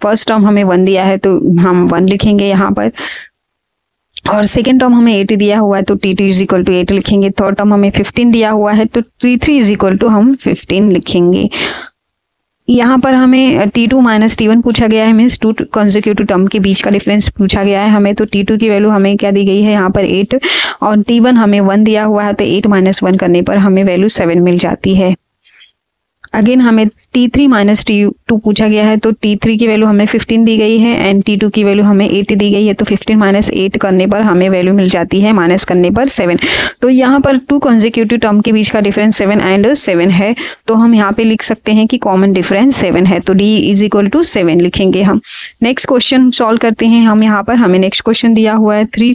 First term हमें 1 दिया है तो हम 1 लिखेंगे यहाँ पर, और सेकेंड टर्म हमें 8 दिया हुआ है तो T2 इज इक्वल टू 8 लिखेंगे। थर्ड टर्म हमें 15 दिया हुआ है तो T3 इज इक्वल टू हम 15 लिखेंगे। यहाँ पर हमें T2 माइनस T1 पूछा गया है, मीन्स 2 कंसेक्यूटिव टर्म के बीच का डिफरेंस पूछा गया है हमें। तो T2 की वैल्यू हमें क्या दी गई है यहाँ पर 8, और T1 हमें 1 दिया हुआ है तो 8 माइनस 1 करने पर हमें वैल्यू 7 मिल जाती है। अगेन हमें T3 माइनस T2 पूछा गया है तो T3 की वैल्यू हमें 15 दी गई है एंड T2 की वैल्यू हमें 8 दी गई है, तो 15 माइनस 8 करने पर हमें वैल्यू मिल जाती है माइनस करने पर 7। तो यहाँ पर 2 कंसेक्यूटिव टर्म के बीच का डिफरेंस 7 एंड 7 है, तो हम यहाँ पे लिख सकते हैं कि कॉमन डिफरेंस 7 है, तो D इज इक्वल टू 7 लिखेंगे हम। नेक्स्ट क्वेश्चन सॉल्व करते हैं हम। यहाँ पर हमें नेक्स्ट क्वेश्चन दिया हुआ है 3,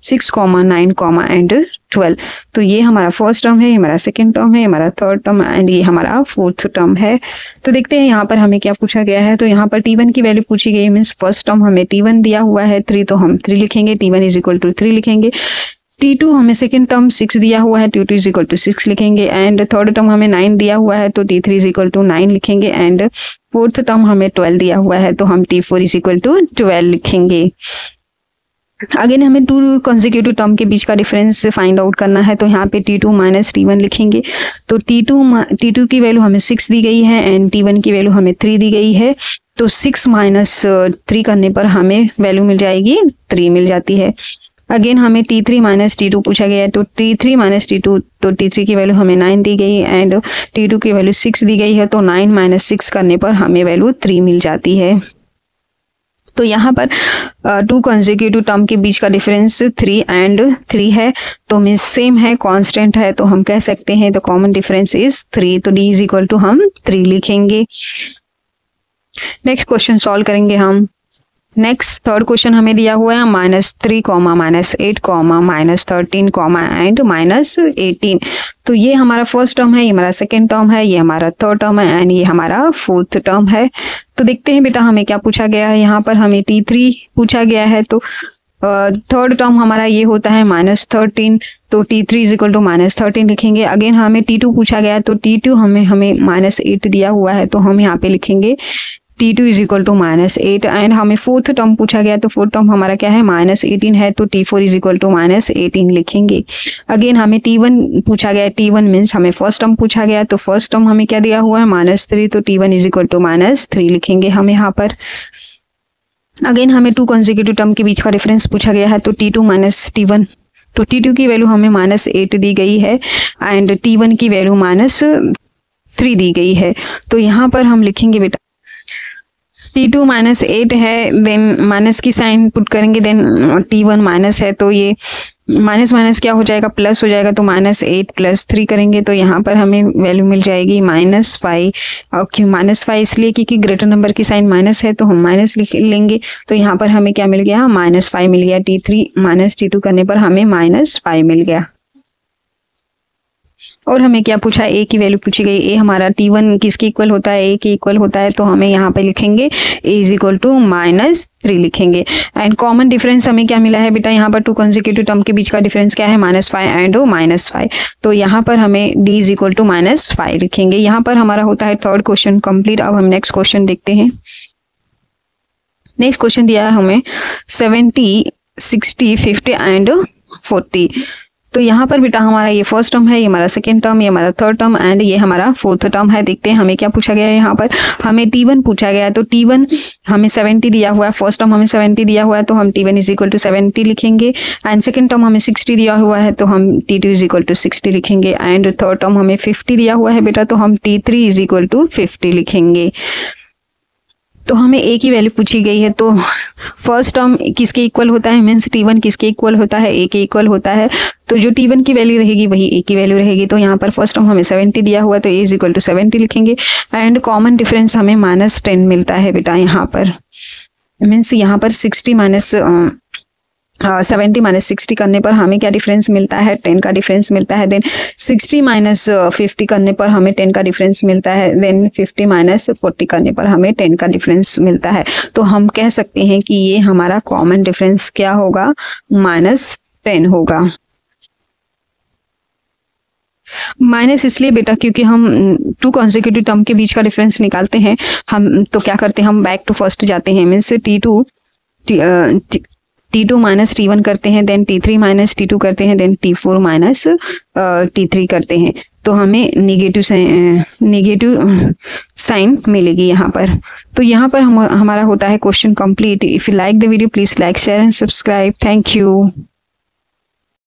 6, 9 एंड 12। तो ये हमारा फर्स्ट टर्म है, ये हमारा सेकंड टर्म है, ये हमारा थर्ड टर्म एंड ये हमारा फोर्थ टर्म है। तो देखते हैं यहाँ पर हमें क्या पूछा गया है। तो यहाँ पर T1 की वैल्यू पूछी गई, मीन्स फर्स्ट टर्म हमें T1 दिया हुआ है 3, तो हम 3 लिखेंगे, T1 इज इक्वल टू 3 लिखेंगे। T2 हमें सेकंड टर्म 6 दिया हुआ है, T2 इज इक्वल टू 6 लिखेंगे, एंड थर्ड टर्म हमें 9 दिया हुआ है तो T3 इज इक्वल टू 9 लिखेंगे, एंड फोर्थ टर्म हमें 12 दिया हुआ है तो हम T4 इज इक्वल टू 12 लिखेंगे। अगेन हमें 2 कंसेक्यूटिव टर्म के बीच का डिफरेंस फाइंड आउट करना है, तो यहाँ पे T2 माइनस T1 लिखेंगे। तो T2 की वैल्यू हमें 6 दी गई है एंड T1 की वैल्यू हमें 3 दी गई है, तो 6 माइनस 3 करने पर हमें वैल्यू मिल जाएगी 3 मिल जाती है। अगेन हमें T3 माइनस T2 पूछा गया है, तो T3 माइनस T2 तो T3 की वैल्यू हमें 9 दी गई एंड T2 की वैल्यू 6 दी गई है, तो 9 माइनस 6 करने पर हमें वैल्यू 3 मिल जाती है। तो यहाँ पर 2 कंसेक्यूटिव टर्म के बीच का डिफरेंस 3 एंड 3 है, तो मीन्स सेम है, कांस्टेंट है, तो हम कह सकते हैं द कॉमन डिफरेंस इज 3, तो D इज इक्वल टू हम 3 लिखेंगे। नेक्स्ट क्वेश्चन सॉल्व करेंगे हम। नेक्स्ट थर्ड क्वेश्चन हमें दिया हुआ है -3, -8, -13, एंड -18। तो ये हमारा फर्स्ट टर्म है, ये हमारा सेकेंड टर्म है, ये हमारा थर्ड टर्म है एंड ये हमारा फोर्थ टर्म है। तो देखते हैं बेटा हमें क्या पूछा गया है। यहाँ पर हमें T3 पूछा गया है, तो थर्ड टर्म हमारा ये होता है -13, तो T3 इज इक्वल टू -13 लिखेंगे। अगेन हमें T2 पूछा गया है, तो T2 हमें -8 दिया हुआ है, तो हम यहाँ पे लिखेंगे T2 is equal to -8, and हमें फोर्थ टर्म पूछा गया, तो फोर्थ टर्म हमारा क्या है -18 है, तो T4 इज इक्वल टू -18 लिखेंगे। अगेन हमें T1 पूछा गया, T1 मीन्स हमें फर्स्ट टर्म पूछा गया, तो फर्स्ट टर्म हमें क्या दिया हुआ है -3, तो T1 इज इक्वल टू -3 लिखेंगे हम यहाँ पर। अगेन हमें 2 कंसेक्यूटिव टर्म के बीच का डिफरेंस पूछा गया है, तो T2 माइनस T1, तो T2 की वैल्यू हमें -8 दी गई है एंड T1 की वैल्यू -3 दी गई है। तो यहाँ पर हम लिखेंगे बेटा T2 -8 है, देन माइनस की साइन पुट करेंगे, देन T1 माइनस है, तो ये माइनस माइनस क्या हो जाएगा, प्लस हो जाएगा, तो -8 + 3 करेंगे तो यहाँ पर हमें वैल्यू मिल जाएगी -5। और क्यों -5 इसलिए क्योंकि ग्रेटर नंबर की साइन माइनस है, तो हम माइनस लिख लेंगे, तो यहाँ पर हमें क्या मिल गया, -5 मिल गया। T3 माइनस T2 करने पर हमें -5 मिल गया। और हमें क्या पूछा, A की वैल्यू पूछी गई। A हमारा T1 किसके इक्वल होता है, A के इक्वल होता है, तो हमें यहाँ पे लिखेंगे A इज इक्वल टू -3 लिखेंगे। एंड कॉमन डिफरेंस हमें क्या मिला है बेटा, यहाँ पर 2 कंसेक्यूटिव टर्म के बीच का डिफरेंस क्या है, -5 एंड -5, तो यहाँ पर हमें D इज इक्वल टू -5 लिखेंगे। यहाँ पर हमारा होता है थर्ड क्वेश्चन कंप्लीट। अब हम नेक्स्ट क्वेश्चन देखते हैं। नेक्स्ट क्वेश्चन दिया है हमें 70, 60, 50 एंड 40। तो यहाँ पर बेटा हमारा ये फर्स्ट टर्म है, ये हमारा सेकेंड टर्म, ये हमारा थर्ड टर्म एंड ये हमारा फोर्थ टर्म है। देखते हैं हमें क्या पूछा गया है। यहाँ पर हमें T1 पूछा गया है, तो T1 हमें 70 दिया हुआ है, फर्स्ट टर्म हमें 70 दिया हुआ है, तो हम T1 इज इक्वल टू 70 लिखेंगे। एंड सेकेंड टर्म हमें 60 दिया हुआ है, तो हम T2 इज इक्वल टू 60 लिखेंगे। एंड थर्ड टर्म हमें 50 दिया हुआ है बेटा, तो हम T3 इज इक्वल टू 50 लिखेंगे। तो हमें A की वैल्यू पूछी गई है, तो फर्स्ट टर्म किसके इक्वल होता है, मीन्स T1 किसके इक्वल होता है, A के इक्वल होता है, तो जो T1 की वैल्यू रहेगी वही A की वैल्यू रहेगी। तो यहाँ पर फर्स्ट टर्म हमें 70 दिया हुआ है, तो A इज इक्वल टू 70 लिखेंगे। एंड कॉमन डिफरेंस हमें -10 मिलता है बेटा यहाँ पर, मीन्स यहाँ पर 70 माइनस 60 करने पर हमें क्या डिफरेंस मिलता है, 10 का डिफरेंस मिलता है। देन 60 माइनस 50 करने पर हमें 10 का डिफरेंस मिलता है। देन 50 माइनस 40 करने पर हमें 10 का डिफरेंस मिलता है। तो हम कह सकते हैं कि ये हमारा कॉमन डिफरेंस क्या होगा, -10 होगा। माइनस इसलिए बेटा क्योंकि हम 2 कॉन्जिक्यूटिव टर्म के बीच का डिफरेंस निकालते हैं, हम तो क्या करते हैं, हम बैक टू फर्स्ट जाते हैं, मीन्स T2 माइनस T1 करते हैं, देन T3 माइनस T2 करते हैं, देन T4 माइनस T3 करते हैं, तो हमें नेगेटिव साइन मिलेगी यहाँ पर। तो यहाँ पर हमारा होता है question complete. If you like the video please like share and subscribe. Thank you.